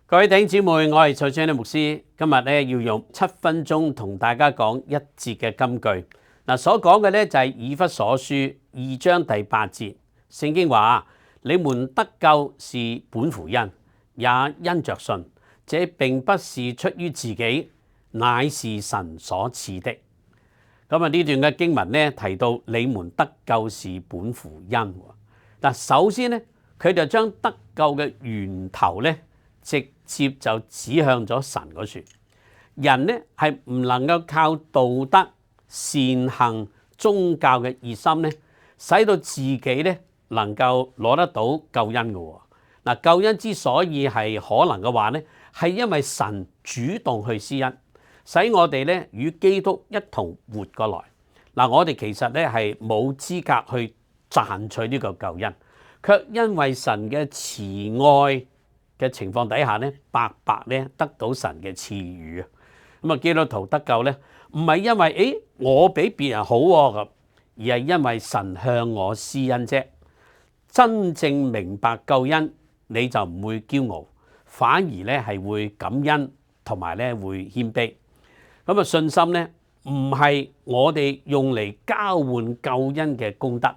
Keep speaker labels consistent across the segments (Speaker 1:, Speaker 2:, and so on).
Speaker 1: 各位弟兄姊妹，我係蔡章的牧師。今日咧要用7分鐘同大家講一節嘅金句。所講嘅咧就係以弗所書2章第8節。聖經話：你們得救是本乎恩，也因着信。這並不是出於自己，乃是神所賜的。咁呢段嘅經文咧提到你們得救是本乎恩。首先咧佢就將得救嘅源頭咧直接就指向咗神嗰處。人呢係唔能夠靠道德善行宗教嘅熱心咧，使到自己咧能夠攞得到救恩嘅。救恩之所以係可能嘅話咧，係因為神主動去施恩，使我哋咧與基督一同活過來。我哋其實咧係冇資格去賺取呢個救恩，卻因為神嘅慈愛嘅情況底下咧，白白咧得到神嘅賜予啊！基督徒得救咧，唔係因為我比別人好咁，而係因為神向我施恩啫。真正明白救恩，你就唔會驕傲，反而咧係會感恩同埋咧會謙卑。信心咧唔係我哋用嚟交換救恩嘅功德，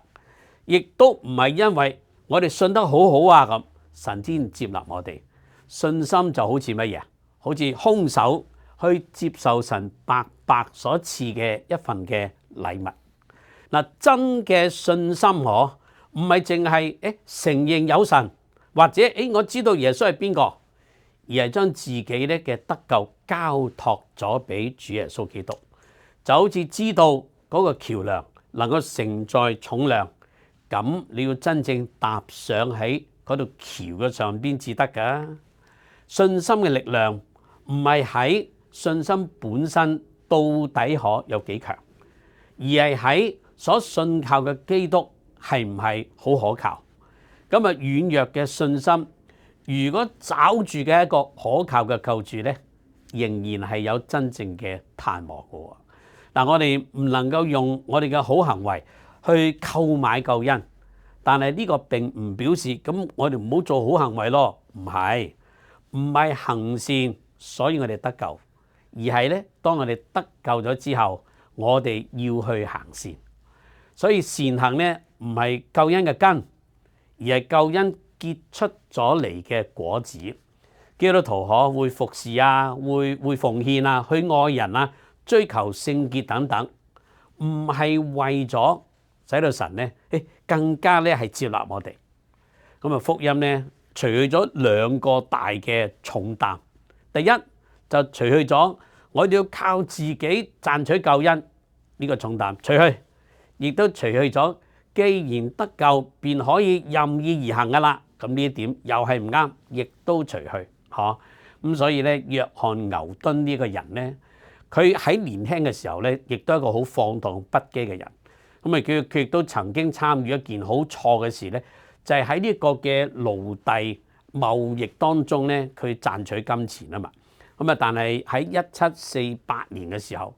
Speaker 1: 亦都唔係因為我哋信得好好啊咁，神先接納我哋。信心就好似乜嘢？好似空手去接受神白白所賜嘅一份嘅禮物。真嘅信心唔係淨係承認有神，或者我知道耶穌係邊個，而係將自己咧嘅得救交託咗俾主耶穌基督。就好似知道嗰個橋梁能夠承載重量，咁你要真正踏上喺嗰度橋嘅上邊至得噶。信心嘅力量唔係喺信心本身到底可有幾強，而係喺所信靠嘅基督係唔係好可靠。軟弱嘅信心，如果找住嘅一個可靠嘅救主咧，仍然係有真正嘅盼望嘅。我哋唔能夠用我哋嘅好行為去購買救恩，但係呢個並唔表示咁我哋唔好做好行為咯。唔係行善，所以我哋得救，而係咧當我哋得救咗之後，我哋要去行善。所以善行咧唔係救恩嘅根，而係救恩結出咗嚟嘅果子。基督徒會服侍啊，會奉獻啊，去愛人啊，追求聖潔等等，唔係為咗使到神咧更加咧係接納我哋。福音咧除去咗兩個大嘅重擔，第一就除去咗我哋要靠自己賺取救恩呢個重擔，除去，亦都除去咗既然得救便可以任意而行噶啦，咁呢一點又係唔啱，亦都除去。所以咧，約翰牛頓呢個人咧，佢喺年輕嘅時候咧，亦都係一個好放蕩不羈嘅人。佢亦都曾經參與一件好錯嘅事咧，就係喺呢個嘅奴隸貿易當中咧，佢賺取金錢啊嘛。但係喺1748年嘅時候，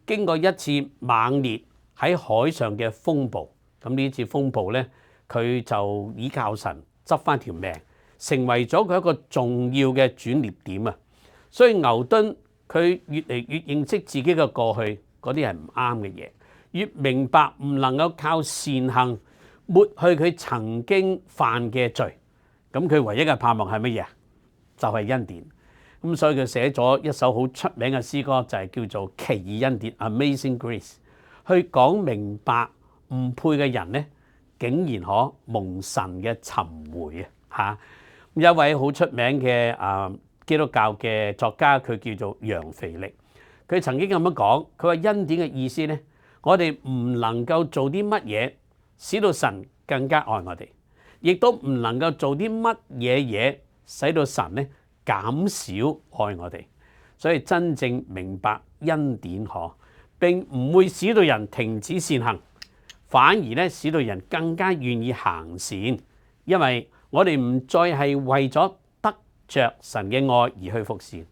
Speaker 1: 經過一次猛烈喺海上嘅風暴，咁呢次風暴咧，佢就依靠神執翻條命，成為咗佢一個重要嘅轉捩點啊！所以牛頓佢越嚟越認識自己嘅過去，嗰啲係唔啱嘅嘢，越明白唔能夠靠善行抹去佢曾經犯嘅罪。咁佢唯一嘅盼望係乜嘢？就係恩典。所以佢寫咗一首好出名嘅詩歌，就係叫做《奇異恩典》（Amazing Grace），去講明白唔配嘅人咧，竟然可蒙神嘅尋回啊！有一位好出名嘅基督教嘅作家，佢叫做楊腓力。佢曾經咁樣講，佢話恩典嘅意思咧，我哋唔能夠做啲乜嘢使到神更加愛我哋，亦都唔能夠做啲乜嘢使到神咧減少愛我哋。所以真正明白恩典並唔會使到人停止善行，反而咧使到人更加願意行善，因為我哋唔再係為咗得着神嘅愛而去服侍，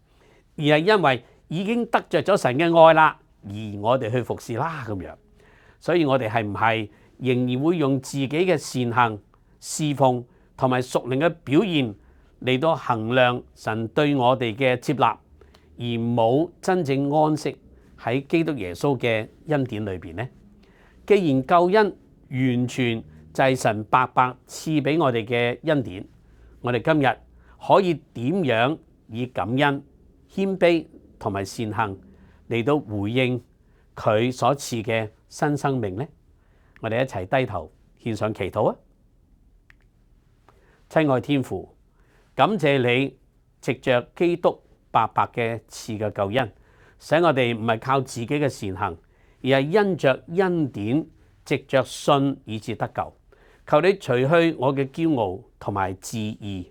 Speaker 1: 而係因為已經得着咗神嘅愛啦，而我哋去服侍啦咁樣。所以我哋係唔係仍然會用自己嘅善行、侍奉同埋屬靈嘅表現嚟到衡量神對我哋嘅接納，而冇真正安息喺基督耶穌嘅恩典裏邊呢？既然救恩完全就係神白白賜俾我哋嘅恩典，我哋今日可以點樣以感恩、謙卑同埋善行嚟到回應佢所賜嘅新生命呢？我哋一齊低頭獻上祈禱啊！親愛天父，感謝你藉着基督白白嘅賜嘅救恩，使我哋唔係靠自己嘅善行，而係因着恩典，藉着信以致得救。求你除去我嘅驕傲同埋自義，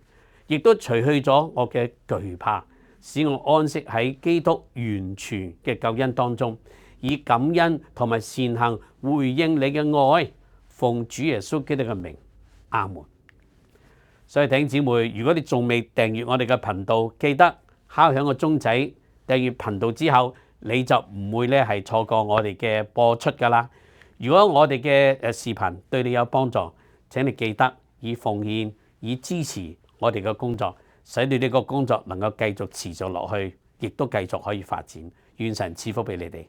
Speaker 1: 亦都除去咗我嘅懼怕，使我安息喺基督完全嘅救恩當中，以感恩同埋善行回應你嘅愛，奉主耶穌基督嘅名，阿門。所以弟兄姊妹，如果你仲未訂閱我哋嘅頻道，記得敲響個鐘仔，訂閱頻道之後，你就唔會咧係錯過我哋嘅播出噶啦。如果我哋嘅視頻對你有幫助，請你記得以奉獻、以支持我哋嘅工作，使你呢個工作能夠繼續持續落去，亦都繼續可以發展。願神賜福俾你哋。